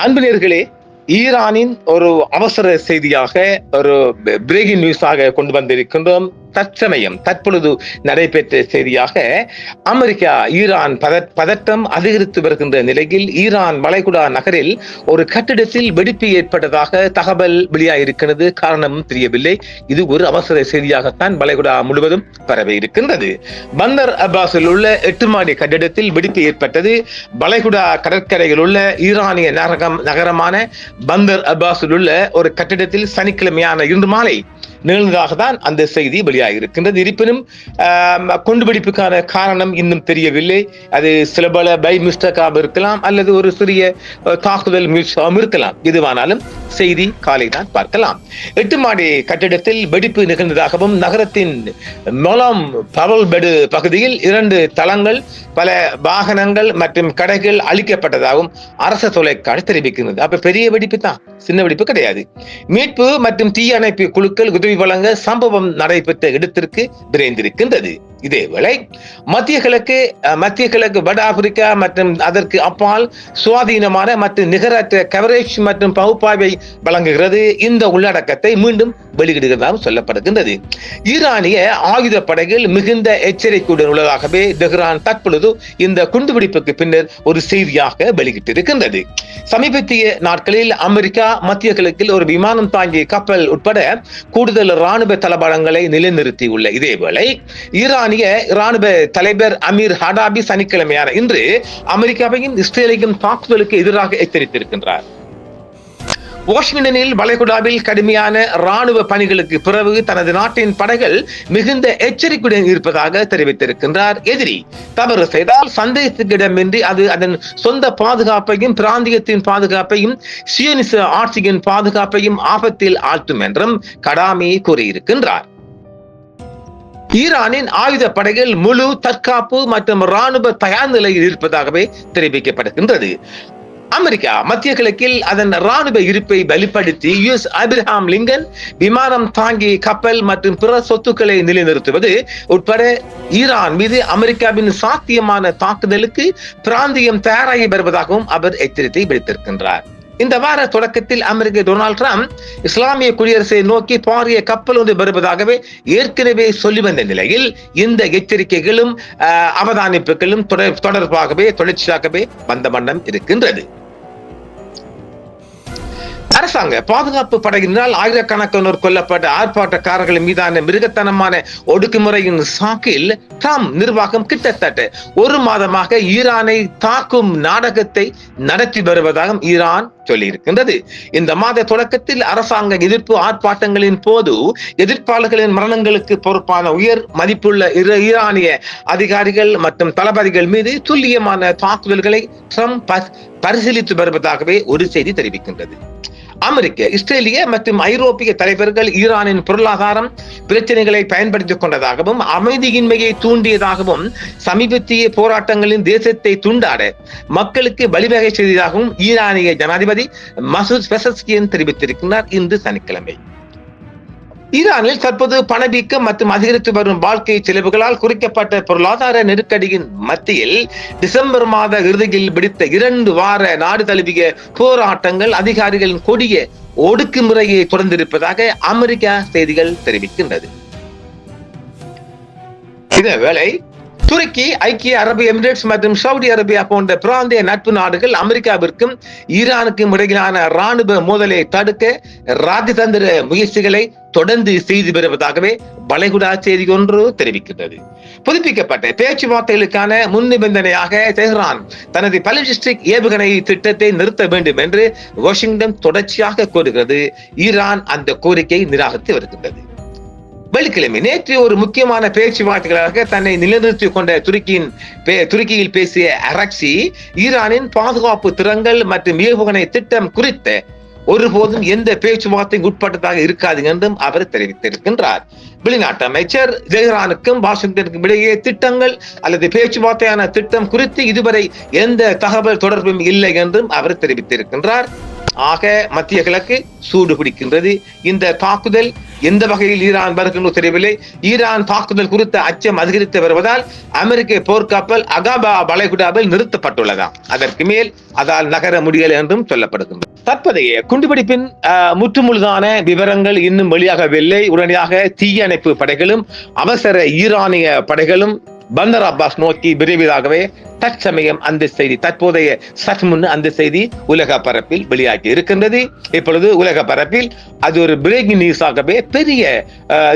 அன்பு நேயர்களே, ஈரானின் ஒரு அவசர செய்தியாக ஒரு பிரேக்கிங் நியூஸாக கொண்டு வந்திருக்கின்றோம். தற்பொழுது நடைபெற்ற செய்தியாக அமெரிக்கா ஈரான் பதட்டம் அதிகரித்து வருகின்ற நிலையில் ஈரான் வளைகுடா நகரில் ஒரு கட்டிடத்தில் வெடிப்பு ஏற்பட்டதாக தகவல் வெளியாகிருக்கிறது. காரணமும் தெரியவில்லை. இது ஒரு அவசர செய்தியாகத்தான் வளைகுடா முழுவதும் பரவி இருக்கின்றது. பந்தர் அப்பாஸில் உள்ள 8 மாடி கட்டிடத்தில் வெடிப்பு ஏற்பட்டது. வளைகுடா கடற்கரையில் உள்ள ஈரானிய நகரமான பந்தர் அப்பாஸில் உள்ள ஒரு கட்டிடத்தில் சனிக்கிழமையான இன்று மாலை நிகழ்ந்ததாக தான் அந்த செய்தி வெளியாகிருக்கின்றது. இருப்பினும் குண்டுவெடிப்புக்கான காரணம் இன்னும் தெரியவில்லை. அது சில பல பை மிஸ்டேக்காக இருக்கலாம், அல்லது ஒரு சிறிய தாக்குதல் முயற்சியாகவும் இருக்கலாம். எதுவானாலும் செய்தி காலை தான் பார்க்கலாம். 8 மாடி கட்டிடத்தில் வெடிப்பு நிகழ்ந்ததாகவும் நகரத்தின் மொலம் பவல்பெடு பகுதியில் 2 தளங்கள், பல வாகனங்கள் மற்றும் கடைகள் அழிக்கப்பட்டதாகவும் அரசு தொலைக்காட்சி தெரிவிக்கிறது. அப்ப பெரிய வெடிப்பு தான், சின்ன வெடிப்பு கிடையாது. மீட்பு மற்றும் தீயணைப்பு குழுக்கள் உதவி வழங்க சம்பவம் நடைபெற்ற இடத்திற்கு விரைந்திருக்கின்றது. இதேவேளை மத்திய கிழக்கு வட ஆப்பிரிக்கா மற்றும் அதற்கு அப்பால் சுவாதீனமான மற்றும் நிகரற்ற கவரேஜ் மற்றும் பகுப்பாய்வை வழங்குகிறது. இந்த உள்ளடக்கத்தை மீண்டும் வெளியிடுகிறதாக சொல்லப்படுகின்றது. ஈரானிய ஆயுத படைகள் மிகுந்த எச்சரிக்கையுடன் உள்ளதாகவே தெஹ்ரான் தற்பொழுது இந்த குண்டுவெடிப்புக்கு பின்னர் ஒரு செய்தியாக வெளியிட்டிருக்கின்றது. சமீபத்திய நாட்களில் அமெரிக்கா மத்திய கிழக்கில் ஒரு விமானம் தாங்கிய கப்பல் உட்பட கூடுதல் ராணுவ தளபாடங்களை நிலைநிறுத்தியுள்ள இதேவேளை ஈரானிய ராணுவ தலைவர் அமீர் ஹடாபி சனிக்கிழமையான இன்று அமெரிக்காவையும் இஸ்ரேலையும் தாக்குதலுக்கு எதிராக எச்சரித்திருக்கின்றார். வாஷிங்டனில் வளைகுடாவில் கடுமையான ராணுவ பணிகளுக்கு பிறகு தனது நாட்டின் படைகள் மிகுந்த எச்சரிக்கையுடன் இருப்பதாக தெரிவித்திருக்கின்றார். எதிரி தவறு செய்தால் சந்தேகத்துக்கிடமின்றி அது அதன் சொந்த பாதுகாப்பையும் பிராந்தியத்தின் பாதுகாப்பையும் சியோனிச ஆட்சியின் பாதுகாப்பையும் ஆபத்தில் ஆழ்த்தும் என்றும் கடாமி கூறியிருக்கின்றார். ஈரானின் ஆயுத படைகள் முழு தற்காப்பு மற்றும் ராணுவ தயார் நிலையில் இருப்பதாகவே தெரிவிக்கப்படுகின்றது. அமெரிக்கா மத்திய கிழக்கில் அதன் ராணுவ இருப்பை வெளிப்படுத்தி யுஎஸ் ஆபிரகாம் லிங்கன் விமானம் தாங்கி கப்பல் மற்றும் பிற சொத்துக்களை நிலைநிறுத்துவது உட்பட ஈரான் மீது அமெரிக்காவின் சாத்தியமான தாக்குதலுக்கு பிராந்தியம் தயாராகி வருவதாகவும் அவர் எச்சரிக்கை விடுத்திருக்கின்றார். இந்த வார தொடக்கத்தில் அமெரிக்க டொனால்ட் ட்ரம்ப் இஸ்லாமிய குடியரசை நோக்கி பாரிய கப்பல் ஒன்று வருவதாகவே ஏற்கனவே சொல்லி வந்த நிலையில் இந்த எச்சரிக்கைகளும் அவதானிப்புகளும் தொடர்ச்சியாகவே வந்த வண்ணம் இருக்கின்றது. அரசாங்க பாதுகாப்பு படையினால் ஆயிரக்கணக்கானோர் கொல்லப்பட்ட ஆர்ப்பாட்டக்காரர்கள் மீதான மிருகத்தனமான ஒடுக்குமுறையின் சாக்கில் ட்ரம்ப் நிர்வாகம் கிட்டத்தட்ட 1 மாதமாக ஈரானை தாக்கும் நாடகத்தை நடத்தி வருவதாக ஈரான் சொல்லியிருக்கின்றது. இந்த மாத தொடக்கத்தில் அரசாங்க எதிர்ப்பு ஆர்ப்பாட்டங்களின் போது எதிர்ப்பாளர்களின் மரணங்களுக்கு பொறுப்பான உயர் மதிப்புள்ள ஈரானிய அதிகாரிகள் மற்றும் தளபதிகள் மீது துல்லியமான தாக்குதல்களை ட்ரம்ப் பரிசீலித்து வருவதாகவே ஒரு செய்தி தெரிவிக்கின்றது. அமெரிக்க, இஸ்ரேலிய மற்றும் ஐரோப்பிய தலைவர்கள் ஈரானின் பொருளாதாரம் பிரச்சனைகளை பயன்படுத்திக் கொண்டதாகவும் அமைதியின்மையை தூண்டியதாகவும் சமீபத்திய போராட்டங்களின் தேசத்தை துண்டாட மக்களுக்கு வழிவகை செய்ததாகவும் ஈரானிய ஜனாதிபதி மசூத் பெசஸ்கியன் தெரிவித்திருக்கிறார் இன்று சனிக்கிழமை. ஈரானில் தற்போது பணவீக்கம் மற்றும் அதிகரித்து வரும் வாழ்க்கை செலவுகளால் குறைக்கப்பட்ட பொருளாதார நெருக்கடியின் மத்தியில் டிசம்பர் மாத இறுதியில் விடுத்த 2 வார நாடு தழுவிய போராட்டங்கள் அதிகாரிகளின் கொடிய ஒடுக்குமுறையை தொடர்ந்திருப்பதாக அமெரிக்கா செய்திகள் தெரிவிக்கின்றது. இதேவேளை துருக்கி, ஐக்கிய அரபு எமிரேட்ஸ் மற்றும் சவுதி அரேபியா போன்ற பிராந்திய நட்பு நாடுகள் அமெரிக்காவிற்கும் ஈரானுக்கும் இடையிலான ராணுவ மோதலை தடுக்க ராஜதந்திர முயற்சிகளை தொடர்ந்து செய்து வருவதாகவே வளைகுடா செய்தி ஒன்று தெரிவிக்கின்றது. புதுப்பிக்கப்பட்ட பேச்சுவார்த்தைகளுக்கான முன் நிபந்தனையாக தெஹ்ரான் தனது பாலிஸ்டிக் ஏவுகணை திட்டத்தை நிறுத்த வேண்டும் என்று வாஷிங்டன் தொடர்ச்சியாக கோருகிறது. ஈரான் அந்த கோரிக்கை நிராகரித்து வருகின்றது. வெள்ளிக்கிழமை நேற்று ஒரு முக்கியமான பேச்சுவார்த்தைகளாக தன்னை நிலைநிறுத்திக் கொண்ட துருக்கியில் பேசிய அரக்சி ஈரானின் பாதுகாப்பு திறன்கள் மற்றும் ஏவுகணை திட்டம் குறித்த ஒருபோதும் எந்த பேச்சுவார்த்தைக்கு உட்பட்டதாக இருக்காது என்றும் அவர் தெரிவித்திருக்கின்றார். வெளிநாட்டு அமைச்சர் தெஹ்ரானுக்கும் வாஷிங்டனுக்கும் இடையே திட்டங்கள் அல்லது பேச்சுவார்த்தையான திட்டம் குறித்து இதுவரை எந்த தகவல் தொடர்பும் இல்லை என்றும் அவர் தெரிவித்திருக்கின்றார். ஆக மத்திய கிழக்கு சூடு பிடிக்கின்றது. இந்த தாக்குதல் எந்த வகையில் ஈரான் வருகின்றோ தெரியவில்லை. ஈரான் தாக்குதல் குறித்த அச்சம் அதிகரித்து வருவதால் அமெரிக்க போர்க்கப்பல் அகாபா வளைகுடாவில் நிறுத்தப்பட்டுள்ளதாம். அதற்கு மேல் அதால் நகர முடியல என்றும் சொல்லப்படுகின்றது. தற்போதைய குண்டுவெடிப்பின் முற்றுமுழுதான விவரங்கள் இன்னும் வெளியாகவில்லை. உடனடியாக தீயணைப்பு படைகளும் அவசர ஈரானிய படைகளும் பந்தர் அப்பாஸ் நோக்கி விரைவதாகவே தற்சமயம் அந்த செய்தி தற்போதைய சற்று முன் அந்த செய்தி உலக பரப்பில் வெளியாகி இருக்கின்றது. இப்பொழுது உலக பரப்பில் அது ஒரு பிரேக்கிங் நியூஸாகவே பெரிய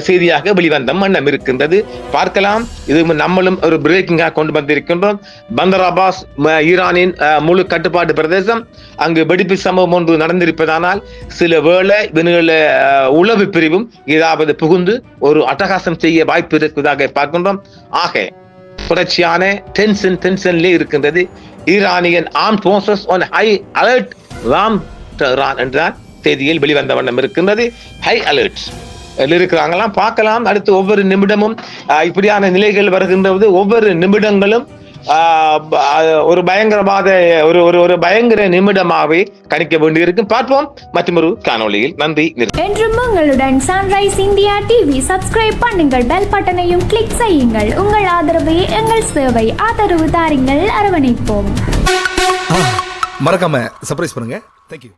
செய்தியாக வெளிவந்த வண்ணம் இருக்கின்றது. பார்க்கலாம். இது நம்மளும் ஒரு பிரேக்கிங்காக கொண்டு வந்திருக்கின்றோம். பந்தர் அப்பாஸ் ஈரானின் முழு கட்டுப்பாட்டு பிரதேசம். அங்கு வெடிப்பு சம்பவம் ஒன்று நடந்திருப்பதானால் சில வேளை உளவு பிரிவும் ஏதாவது புகுந்து ஒரு அட்டகாசம் செய்ய வாய்ப்பு இருப்பதாக பார்க்கின்றோம். ஆக தொடர்ச்சியான டென்ஷன்லே இருக்கின்றது. Iranian armed forces on high alert ராம் டெஹ்ரான் என்றால் செய்தியில் வெளிவந்த வண்ணம் இருக்கின்றது. ஹை அலர்ட் இருக்கிறாங்களாம். பார்க்கலாம். அடுத்து ஒவ்வொரு நிமிடமும் இப்படியான நிலைகள் வருகின்றது. ஒவ்வொரு நிமிடங்களும் ஒரு பயங்கரவாத ஒரு பயங்கர நிமிடமாகவே கணிக்க வேண்டியிருக்கும். பார்ப்போம் மற்றொரு காணொளியில். நன்றி. என்றும் உங்களுடன் சன்ரைஸ் இந்தியா டிவி சப்ஸ்கிரைப் பண்ணுங்கள், பெல் பட்டனையும் கிளிக் செய்யுங்கள். உங்கள் ஆதரவே எங்கள் சேவை. ஆதரவு தாருங்கள், அரவணைப்போம். மறக்காம சர்ப்ரைஸ் பண்ணுங்க. தேங்க்யூ.